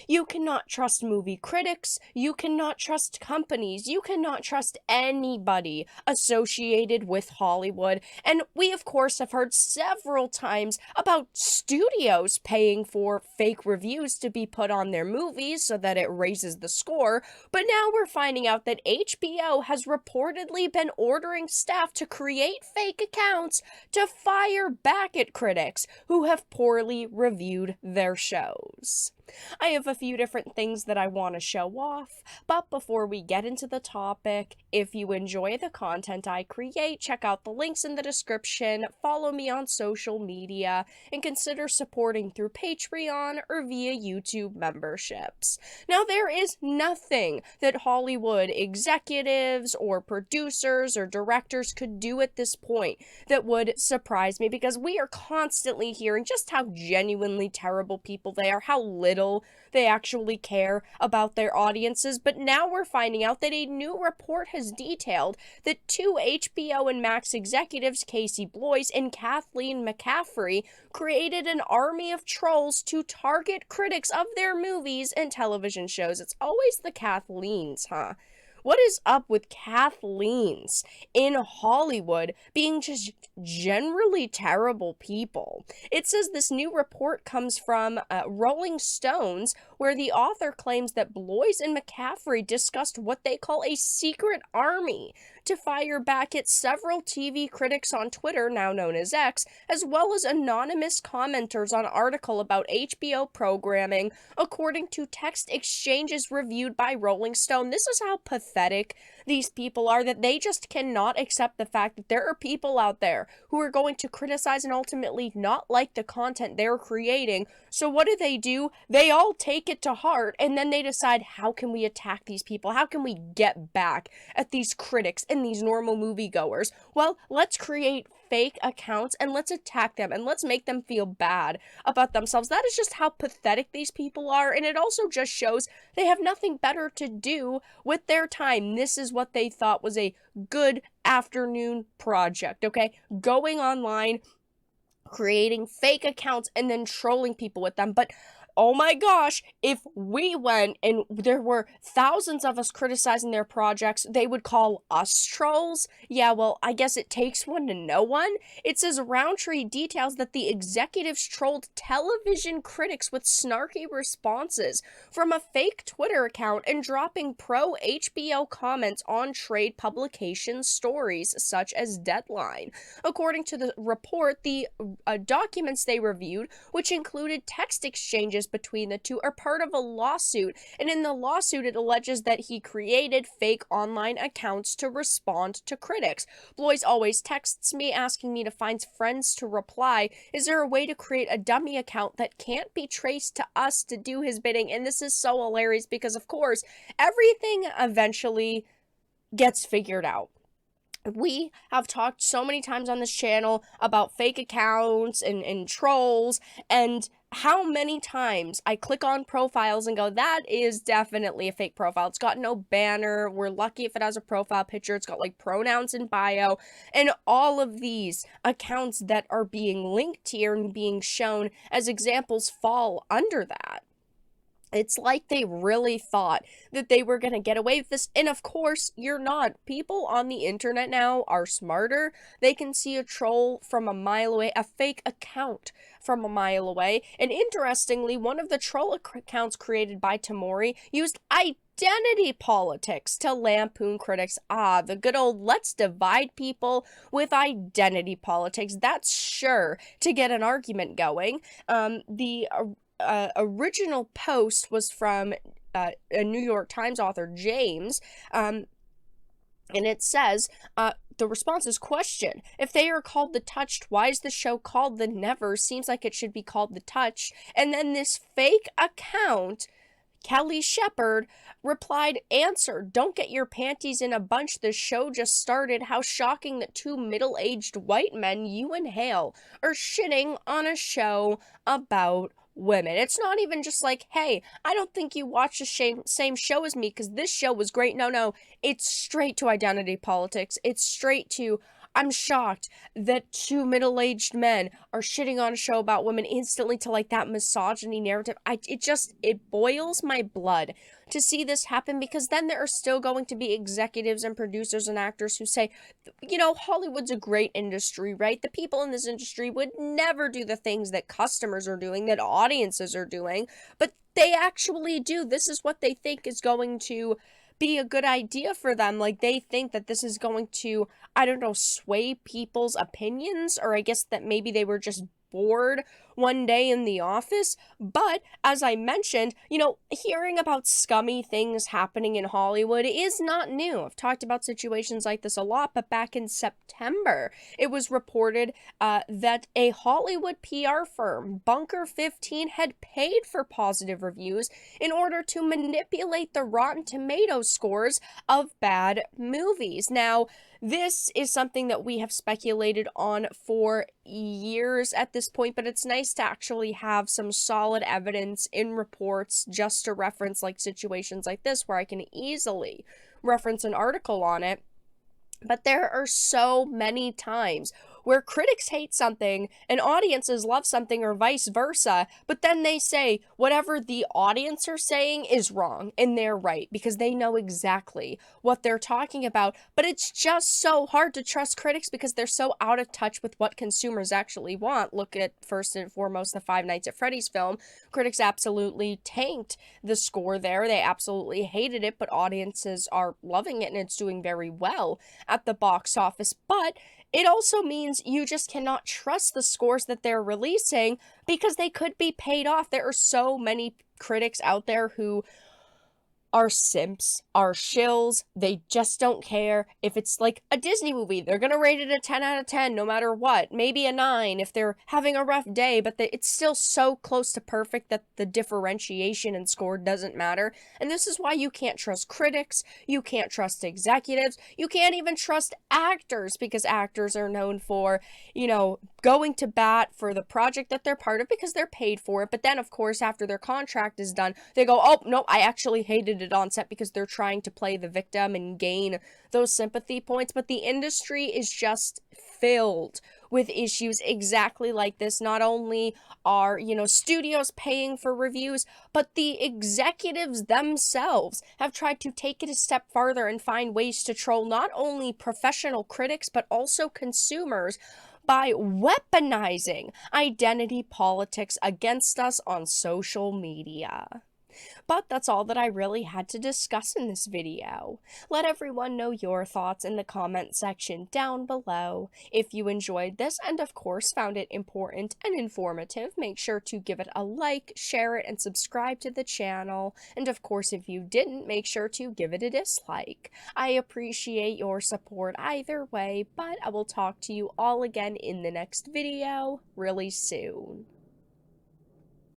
You cannot trust movie critics, you cannot trust companies, you cannot trust anybody associated with Hollywood. And we, of course, have heard several times about studios paying for fake reviews to be put on their movies so that it raises the score. But now we're finding out that HBO has reportedly been ordering staff to create fake accounts to fire back at critics who have poorly reviewed their shows. I have a few different things that I want to show off, but before we get into the topic, if you enjoy the content I create, check out the links in the description, follow me on social media, and consider supporting through Patreon or via YouTube memberships. Now, there is nothing that Hollywood executives or producers or directors could do at this point that would surprise me, because we are constantly hearing just how genuinely terrible people they are, how little they actually care about their audiences. But now we're finding out that a new report has detailed that two HBO and Max executives, Casey Bloys and Kathleen McCaffrey, created an army of trolls to target critics of their movies and television shows. It's always the Kathleens, huh? What is up with Kathleens in Hollywood being just generally terrible people? It says this new report comes from Rolling Stones, where the author claims that Bloys and McCaffrey discussed what they call a secret army to fire back at several TV critics on Twitter, now known as X, as well as anonymous commenters on an article about HBO programming, according to text exchanges reviewed by Rolling Stone. This is how pathetic these people are, that they just cannot accept the fact that there are people out there who are going to criticize and ultimately not like the content they're creating. So what do? They all take it to heart, and then they decide, how can we attack these people? How can we get back at these critics and these normal moviegoers? Well, let's create fake accounts and let's attack them and let's make them feel bad about themselves. That is just how pathetic these people are, and it also just shows they have nothing better to do with their time. This is what they thought was a good afternoon project, okay? Going online, creating fake accounts, and then trolling people with them. But oh my gosh, if we went and there were thousands of us criticizing their projects, they would call us trolls? Yeah, well, I guess it takes one to know one. It says Roundtree details that the executives trolled television critics with snarky responses from a fake Twitter account and dropping pro-HBO comments on trade publication stories such as Deadline. According to the report, the documents they reviewed, which included text exchanges between the two, are part of a lawsuit, and in the lawsuit it alleges that he created fake online accounts to respond to critics. Bloys always texts me asking me to find friends to reply. Is there a way to create a dummy account that can't be traced to us to do his bidding? And this is so hilarious because, of course, everything eventually gets figured out. We have talked so many times on this channel about fake accounts and trolls, and how many times I click on profiles and go, that is definitely a fake profile. It's got no banner. We're lucky if it has a profile picture. It's got like pronouns in bio, and all of these accounts that are being linked here and being shown as examples fall under that. It's like they really thought that they were going to get away with this. And of course, you're not. People on the internet now are smarter. They can see a troll from a mile away, a fake account from a mile away. And interestingly, one of the troll accounts created by Tamori used identity politics to lampoon critics. Ah, the good old let's divide people with identity politics. That's sure to get an argument going. The original post was from a New York Times author, James, and it says, the response is, question: if they are called The Touched, why is the show called The Never? Seems like it should be called The Touch. And then this fake account, Kelly Shepard, replied, answer: don't get your panties in a bunch. The show just started. How shocking that two middle-aged white men, you and Hale, are shitting on a show about women. It's not even just like, hey, I don't think you watched the same show as me because this show was great. No, it's straight to identity politics. It's straight to, I'm shocked that two middle-aged men are shitting on a show about women instantly to like that misogyny narrative. It boils my blood to see this happen, because then there are still going to be executives and producers and actors who say, Hollywood's a great industry, right? The people in this industry would never do the things that customers are doing, that audiences are doing, but they actually do. This is what they think is going to be a good idea for them. Like, they think that this is going to, I don't know, sway people's opinions, or I guess that maybe they were just bored one day in the office. But as I mentioned, hearing about scummy things happening in Hollywood is not new. I've talked about situations like this a lot, but back in September, it was reported that a Hollywood PR firm, Bunker 15, had paid for positive reviews in order to manipulate the Rotten Tomatoes scores of bad movies. Now, this is something that we have speculated on for years at this point, but it's nice to actually have some solid evidence in reports just to reference like situations like this where I can easily reference an article on it. But there are so many times where critics hate something and audiences love something, or vice versa, but then they say whatever the audience are saying is wrong and they're right because they know exactly what they're talking about. But it's just so hard to trust critics because they're so out of touch with what consumers actually want. Look at, first and foremost, the Five Nights at Freddy's film. Critics absolutely tanked the score there. They absolutely hated it, but audiences are loving it and it's doing very well at the box office. But it also means you just cannot trust the scores that they're releasing because they could be paid off. There are so many critics out there who are simps, are shills. They just don't care. If it's like a Disney movie, they're gonna rate it a 10 out of 10 no matter what. Maybe a 9 if they're having a rough day, but it's still so close to perfect that the differentiation in score doesn't matter. And this is why you can't trust critics, you can't trust executives, you can't even trust actors, because actors are known for, going to bat for the project that they're part of because they're paid for it. But then, of course, after their contract is done, they go, oh, no, I actually hated it on set, because they're trying to play the victim and gain those sympathy points. But the industry is just filled with issues exactly like this. Not only are, studios paying for reviews, but the executives themselves have tried to take it a step farther and find ways to troll not only professional critics, but also consumers by weaponizing identity politics against us on social media. But that's all that I really had to discuss in this video. Let everyone know your thoughts in the comment section down below. If you enjoyed this and of course found it important and informative, make sure to give it a like, share it, and subscribe to the channel. And of course, if you didn't, make sure to give it a dislike. I appreciate your support either way, but I will talk to you all again in the next video really soon.